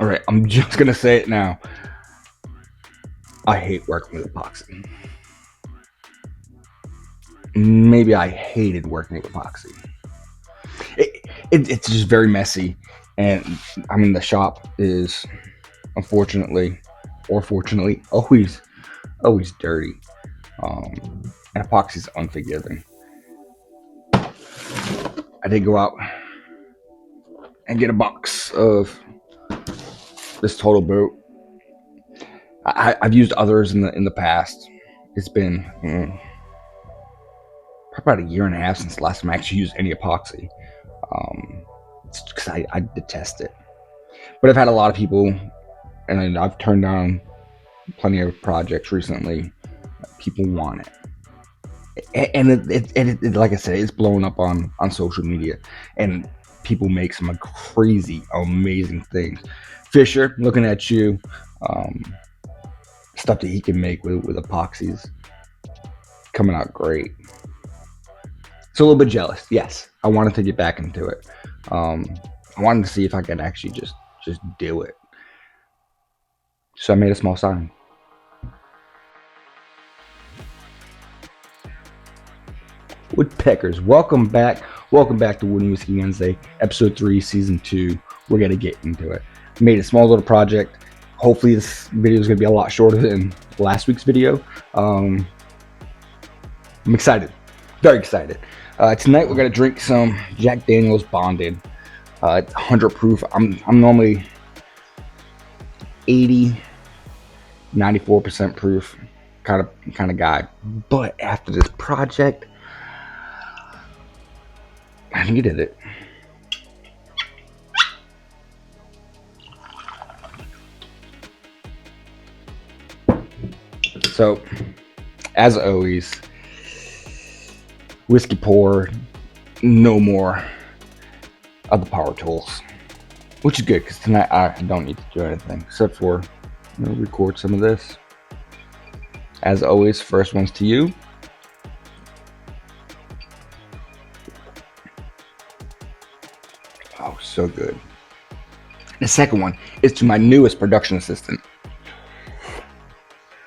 All right, I'm just gonna say it now. I hate working with epoxy. Maybe I hated working with epoxy. It's just very messy, and I mean the shop is unfortunately or fortunately always dirty. And epoxy is unforgiving. I did go out and get a box of this TotalBoat. I've used others in the past. It's been probably about a year and a half since the last time I actually used any epoxy. Because I detest it. But I've had a lot of people, and I've turned down plenty of projects recently. People want it, and it like I said, it's blowing up on social media, and people make some crazy, amazing things. Fisher, looking at you, stuff that he can make with epoxies, coming out great. So a little bit jealous. Yes, I wanted to get back into it. I wanted to see if I could actually just do it. So I made a small sign. Woodpeckers, welcome back. Welcome back to Wood and Whiskey Wednesday, episode 3, season 2. We're gonna get into it. Made a small little project. Hopefully this video is gonna be a lot shorter than last week's video. I'm excited, very excited. Tonight we're gonna drink some Jack Daniel's Bonded. It's 100 proof. I'm normally 80, 94% proof kind of guy, but after this project, I needed it. So, as always, whiskey pour, no more of the power tools, which is good because tonight I don't need to do anything except for record some of this. As always, first one's to you. Oh, so good. The second one is to my newest production assistant.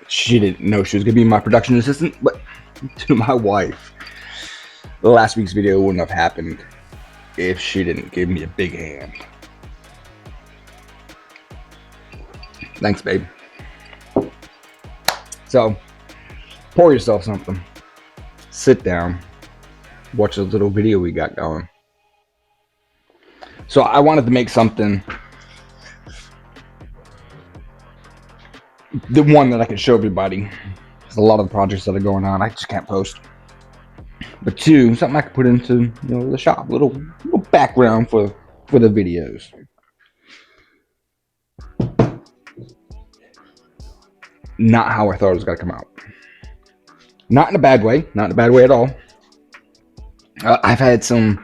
She didn't know she was gonna be my production assistant, but to my wife. The last week's video wouldn't have happened if she didn't give me a big hand. Thanks, babe. So, pour yourself something. Sit down. Watch a little video we got going. So I wanted to make something, the one that I can show everybody. There's a lot of the projects that are going on, I just can't post. But two, something I could put into the shop, little background for the videos. Not how I thought it was gonna come out. Not in a bad way. Not in a bad way at all. I've had some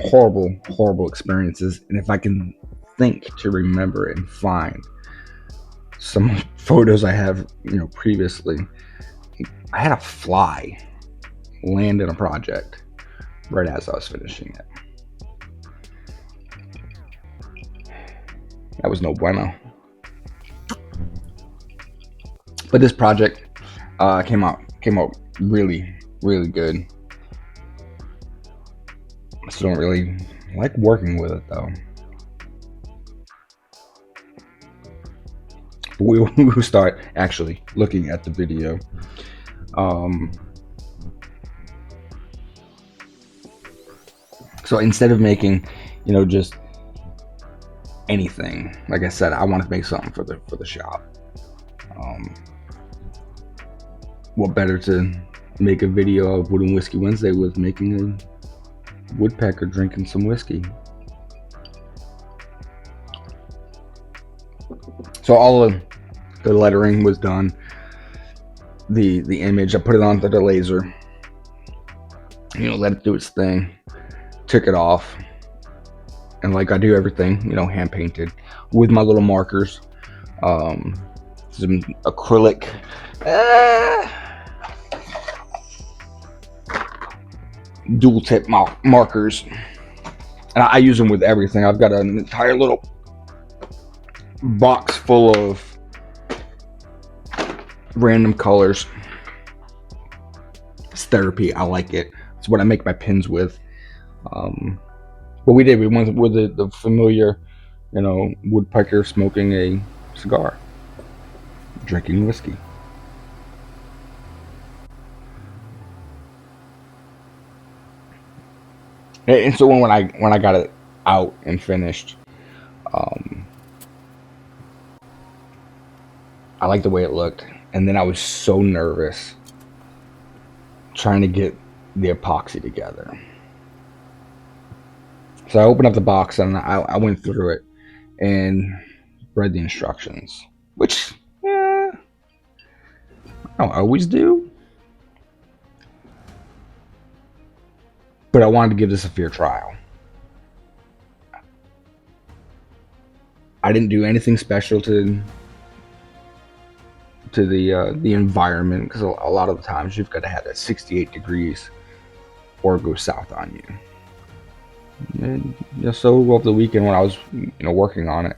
horrible experiences, and if I can think to remember and find some photos I have previously, I had a fly land in a project right as I was finishing it. That was no bueno. But this project came out really good. I still don't really like working with it though. But we will start actually looking at the video. So instead of making, just anything, like I said, I want to make something for the shop. What better to make a video of Wood and Whiskey Wednesday with making a woodpecker drinking some whiskey. So all of the lettering was done. The image, I put it onto the laser. Let it do its thing. Took it off, and like I do everything, hand painted with my little markers. Some acrylic. Dual tip markers, and I use them with everything. I've got an entire little box full of random colors. It's therapy. I like it. It's what I make my pins with. What we did, we went with the familiar, woodpecker smoking a cigar, drinking whiskey. And so when I got it out and finished, um, I liked the way it looked. And then I was so nervous trying to get the epoxy together. So I opened up the box and I went through it and read the instructions, which I don't always do, but I wanted to give this a fair trial. I didn't do anything special to the environment because a lot of the times you've got to have that 68 degrees or go south on you. And so over the weekend when I was working on it,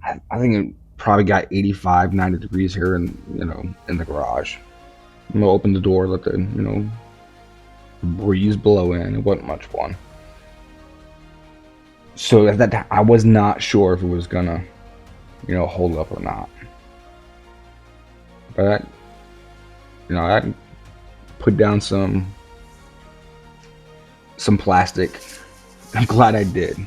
I think it probably got 85, 90 degrees here in the garage. I'm gonna open the door, let the breeze blow in. It wasn't much fun. So at that time, I was not sure if it was gonna hold up or not. But I put down some plastic. I'm glad I did.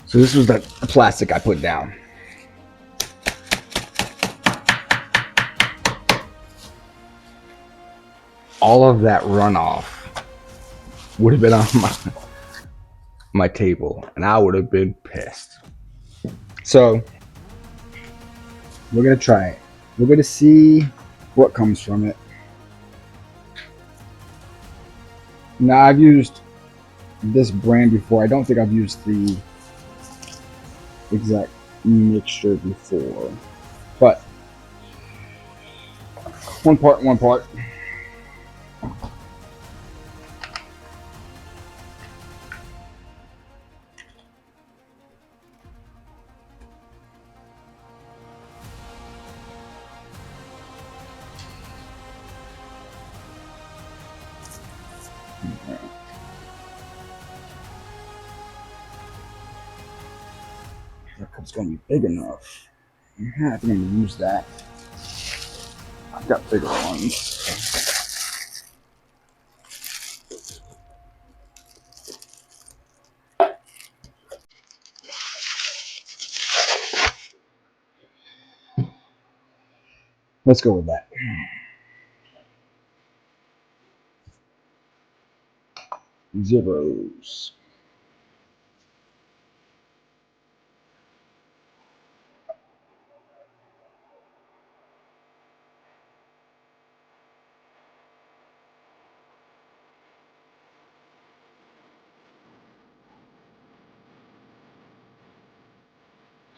So this was the plastic I put down. All of that runoff would have been on my table, and I would have been pissed. So we're gonna try it. We're gonna see what comes from it. Now I've used this brand before. I don't think I've used the exact mixture before, but one part. That cup's gonna be big enough. Yeah, I think I'm gonna use that. I've got bigger ones. Let's go with that. Zeros.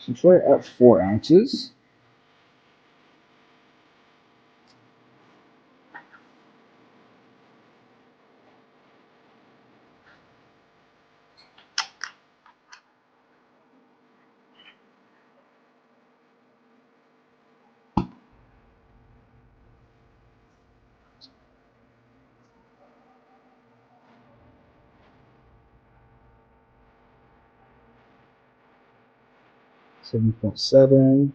So try it at 4 ounces. Seven point seven,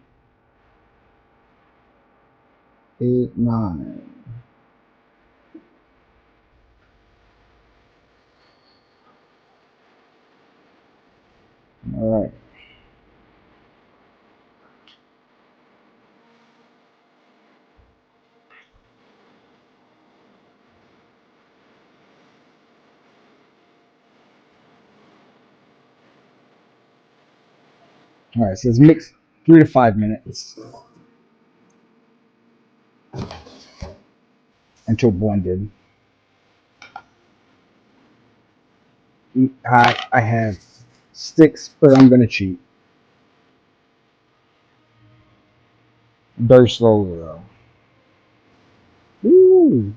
8, 9. All right. All right. So it's mixed 3 to 5 minutes until blended. I have sticks, but I'm gonna cheat. Very slowly though. Woo!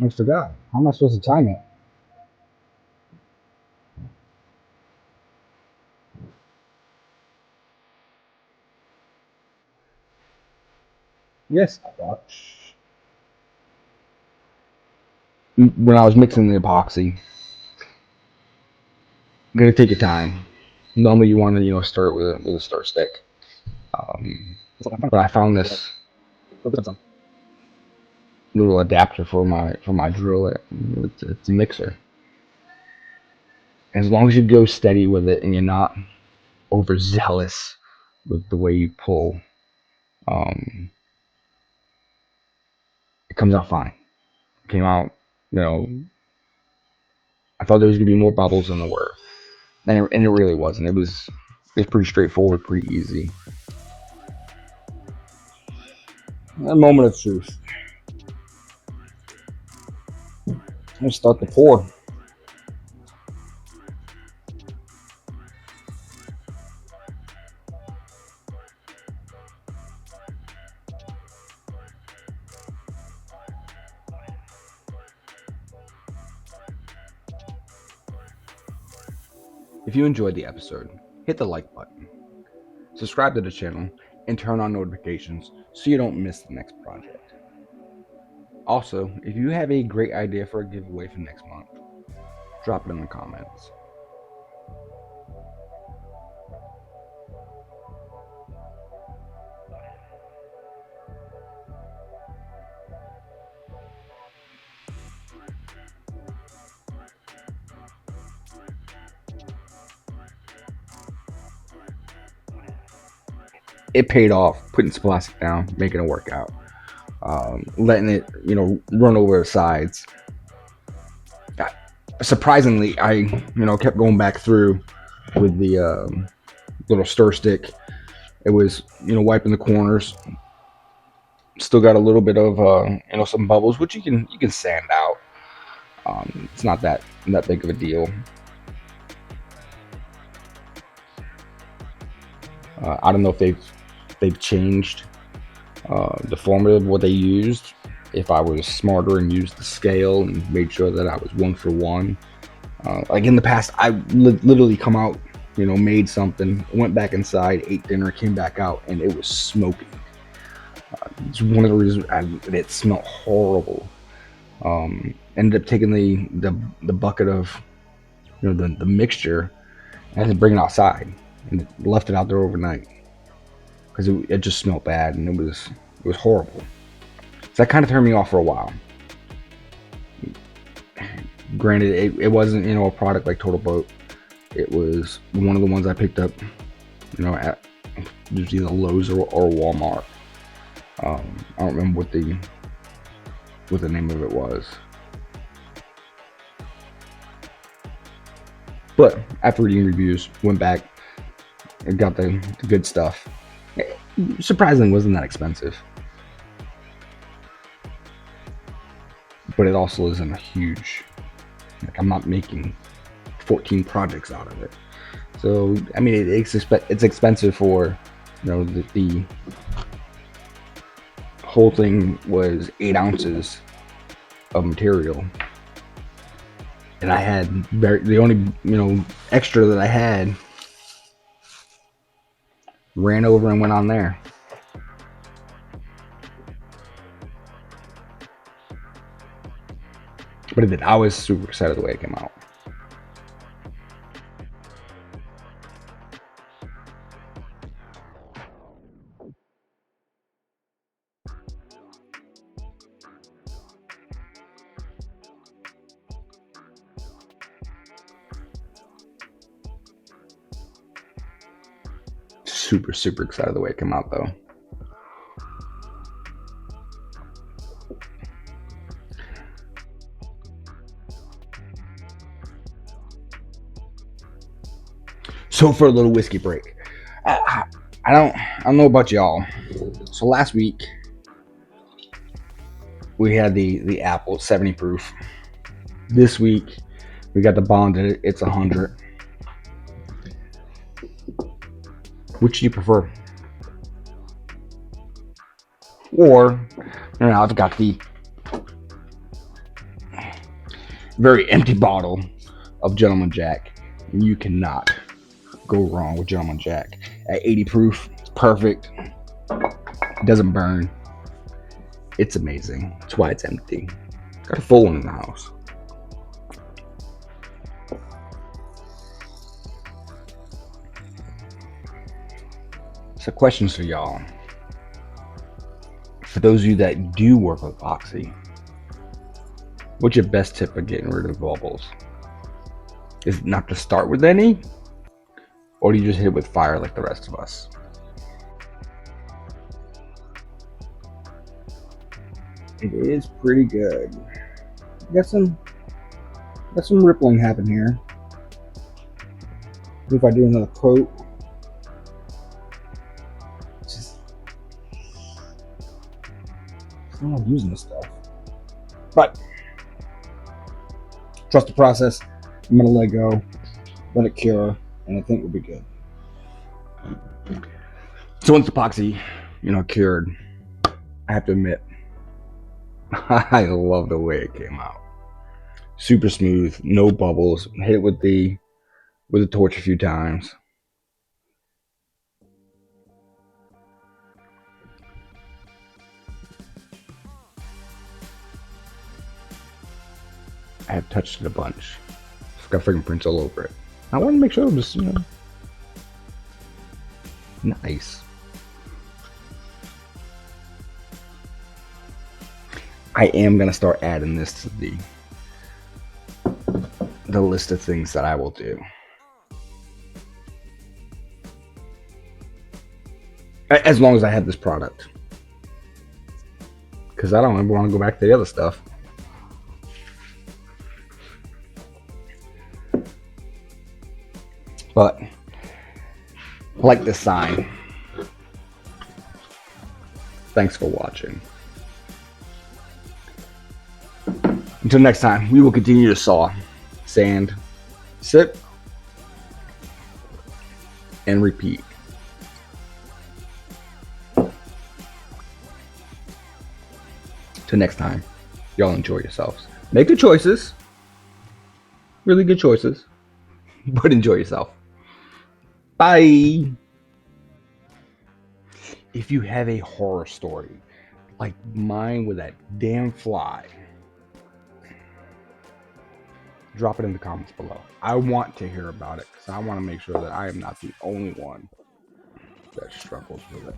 I forgot. How am I supposed to time it? Yes, I thought. When I was mixing the epoxy, I'm gonna take your time. Normally, you want to stir it with a stir stick. But I found this little adapter for my drill. It's a mixer. As long as you go steady with it and you're not overzealous with the way you pull, um, it comes out fine. It came out, you know, I thought there was gonna be more bubbles than there were, and it really wasn't. It was pretty straightforward, pretty easy. A moment of truth. Let's start the pour. If you enjoyed the episode, hit the like button, subscribe to the channel, and turn on notifications so you don't miss the next project. Also, if you have a great idea for a giveaway for next month, drop it in the comments. It paid off putting some plastic down, making it work out, letting it run over the sides. Surprisingly, I kept going back through with the little stir stick. It was wiping the corners. Still got a little bit of some bubbles, which you can sand out. It's not that big of a deal. I don't know if they've changed the formula of what they used. If I was smarter and used the scale and made sure that I was 1-for-1. Like in the past, I literally come out, made something, went back inside, ate dinner, came back out, and it was smoking. It's one of the reasons it smelled horrible. Ended up taking the bucket of the mixture and had to bring it outside and left it out there overnight because it just smelled bad and it was horrible. So that kind of turned me off for a while. Granted, it wasn't a product like TotalBoat. It was one of the ones I picked up at usually the Lowe's or Walmart. I don't remember what the name of it was. But after reading reviews, went back and got the good stuff. It surprisingly wasn't that expensive. But it also isn't a huge, I'm not making 14 projects out of it. So, I mean, it's expensive for, the whole thing was 8 ounces of material. And I had the only, extra that I had ran over and went on there. But it did. I was super excited the way it came out. Super, super excited the way it came out, though. So for a little whiskey break, I don't know about y'all. So last week we had the apple 70 proof. This week we got the bonded. It's 100. Which do you prefer? Or I've got the very empty bottle of Gentleman Jack. And you cannot go wrong with Gentleman Jack. At 80 proof, it's perfect. It doesn't burn. It's amazing. That's why it's empty. Got a full one in the house. So questions for y'all. For those of you that do work with epoxy, what's your best tip of getting rid of bubbles? Is it not to start with any? Or do you just hit it with fire like the rest of us? It is pretty good. Got some rippling happen here. If I do another coat, I'm not using this stuff. But trust the process. I'm gonna let go, let it cure, and I think we'll be good. So once epoxy, cured, I have to admit, I love the way it came out. Super smooth, no bubbles. Hit it with the torch a few times. I have touched it a bunch. It's got fingerprints all over it. I want to make sure it was, nice. I am gonna start adding this to the list of things that I will do. As long as I have this product. Because I don't ever want to go back to the other stuff. But I like this sign. Thanks for watching. Until next time, we will continue to saw, sand, sip, and repeat. Till next time, y'all enjoy yourselves. Make good choices. Really good choices. But enjoy yourself. Bye. If you have a horror story, like mine with that damn fly, drop it in the comments below. I want to hear about it because I want to make sure that I am not the only one that struggles with it.